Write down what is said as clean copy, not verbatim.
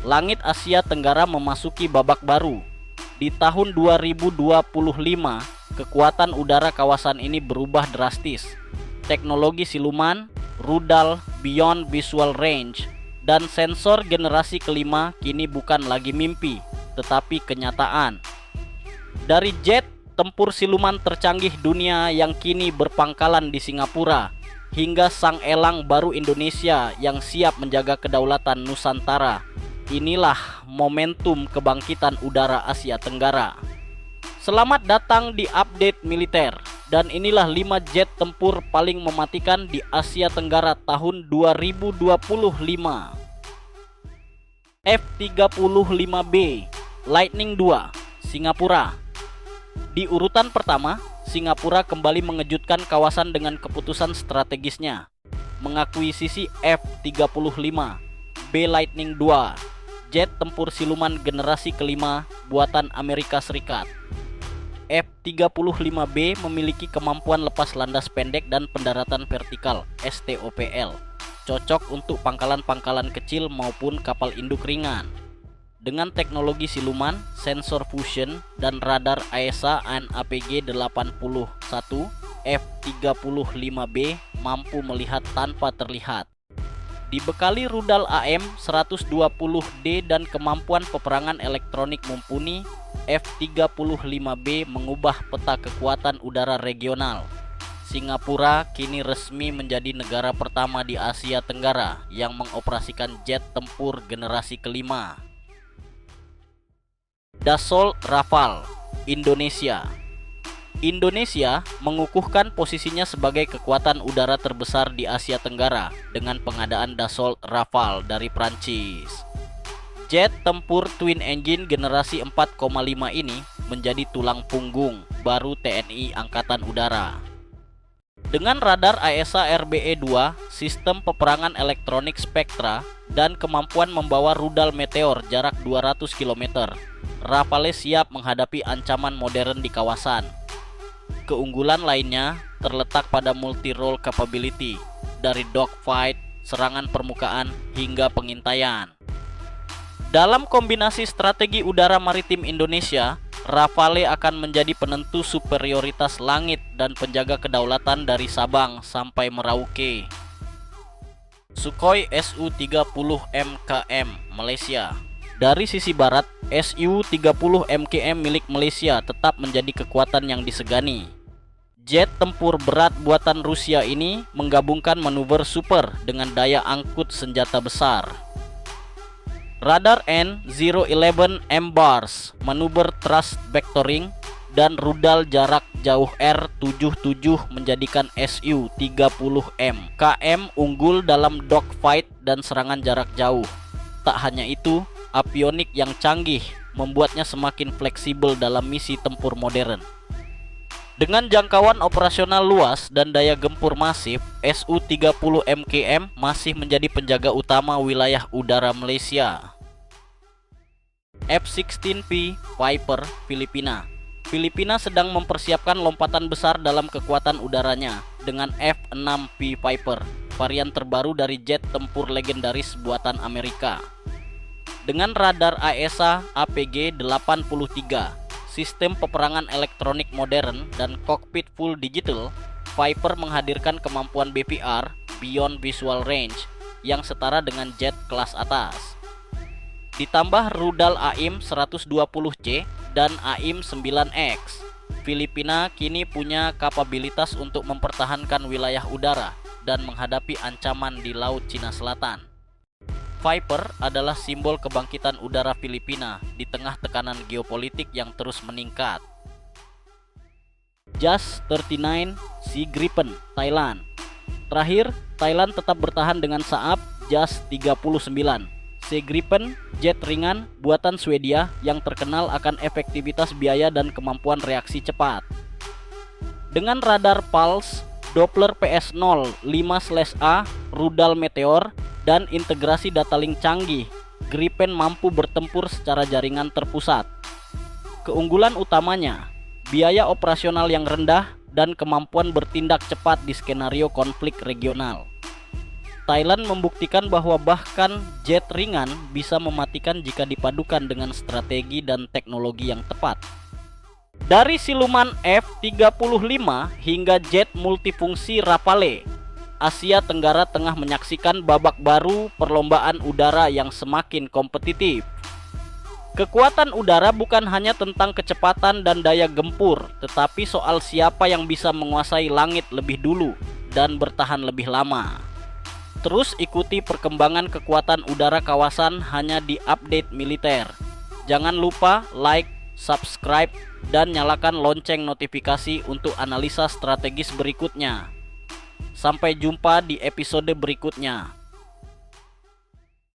langit Asia Tenggara memasuki babak baru. Di tahun 2025, kekuatan udara kawasan ini berubah drastis. Teknologi siluman, rudal beyond visual range, dan sensor generasi kelima kini bukan lagi mimpi, tetapi kenyataan. Dari jet tempur siluman tercanggih dunia yang kini berpangkalan di Singapura, hingga sang elang baru Indonesia yang siap menjaga kedaulatan Nusantara, inilah momentum kebangkitan udara Asia Tenggara. Selamat datang di update militer, dan inilah 5 jet tempur paling mematikan di Asia Tenggara tahun 2025. F-35B Lightning II, Singapura. Di urutan pertama, Singapura kembali mengejutkan kawasan dengan keputusan strategisnya mengakuisisi F-35B Lightning II, jet tempur siluman generasi kelima buatan Amerika Serikat. F-35B memiliki kemampuan lepas landas pendek dan pendaratan vertikal (STOVL), cocok untuk pangkalan-pangkalan kecil maupun kapal induk ringan. Dengan teknologi siluman, sensor fusion, dan radar AESA AN/APG-81, F-35B mampu melihat tanpa terlihat. Dibekali rudal AM-120D dan kemampuan peperangan elektronik mumpuni, F-35B mengubah peta kekuatan udara regional. Singapura kini resmi menjadi negara pertama di Asia Tenggara yang mengoperasikan jet tempur generasi kelima. Dassault Rafale, Indonesia. Indonesia mengukuhkan posisinya sebagai kekuatan udara terbesar di Asia Tenggara dengan pengadaan Dassault Rafale dari Prancis. Jet tempur twin engine generasi 4,5 ini menjadi tulang punggung baru TNI Angkatan Udara. Dengan radar AESA RBE-2, sistem peperangan elektronik Spectra, dan kemampuan membawa rudal Meteor jarak 200 km, Rafale siap menghadapi ancaman modern di kawasan. Keunggulan lainnya terletak pada multi-role capability, dari dogfight, serangan permukaan, hingga pengintaian. Dalam kombinasi strategi udara maritim Indonesia, Rafale akan menjadi penentu superioritas langit dan penjaga kedaulatan dari Sabang sampai Merauke. Sukhoi Su-30 MKM, Malaysia. Dari sisi barat, Su-30 MKM milik Malaysia tetap menjadi kekuatan yang disegani. Jet tempur berat buatan Rusia ini menggabungkan manuver super dengan daya angkut senjata besar. Radar N011 MBARS, manuver thrust vectoring, dan rudal jarak jauh R77 menjadikan Su-30M KM unggul dalam dogfight dan serangan jarak jauh. Tak hanya itu, avionik yang canggih membuatnya semakin fleksibel dalam misi tempur modern. Dengan jangkauan operasional luas dan daya gempur masif, Su-30 MKM masih menjadi penjaga utama wilayah udara Malaysia. F-16P Viper, Filipina. Filipina sedang mempersiapkan lompatan besar dalam kekuatan udaranya dengan F-6P Viper, varian terbaru dari jet tempur legendaris buatan Amerika. Dengan radar AESA APG-83, sistem peperangan elektronik modern, dan kokpit full digital, Viper menghadirkan kemampuan BVR (Beyond Visual Range) yang setara dengan jet kelas atas. Ditambah rudal AIM-120C dan AIM-9X, Filipina kini punya kapabilitas untuk mempertahankan wilayah udara dan menghadapi ancaman di Laut Cina Selatan. Viper adalah simbol kebangkitan udara Filipina di tengah tekanan geopolitik yang terus meningkat. JAS 39 Sea Gripen, Thailand. Terakhir, Thailand tetap bertahan dengan Saab JAS 39 Sea Gripen, jet ringan buatan Swedia yang terkenal akan efektivitas biaya dan kemampuan reaksi cepat. Dengan radar pulse, Doppler PS0 5/A, rudal Meteor, dan integrasi data link canggih, Gripen mampu bertempur secara jaringan terpusat. Keunggulan utamanya, biaya operasional yang rendah dan kemampuan bertindak cepat di skenario konflik regional. Thailand membuktikan bahwa bahkan jet ringan bisa mematikan jika dipadukan dengan strategi dan teknologi yang tepat. Dari siluman F-35 hingga jet multifungsi Rafale, Asia Tenggara tengah menyaksikan babak baru perlombaan udara yang semakin kompetitif. Kekuatan udara bukan hanya tentang kecepatan dan daya gempur, tetapi soal siapa yang bisa menguasai langit lebih dulu dan bertahan lebih lama. Terus ikuti perkembangan kekuatan udara kawasan hanya di Update Militer. Jangan lupa like, subscribe, dan nyalakan lonceng notifikasi untuk analisa strategis berikutnya. Sampai jumpa di episode berikutnya.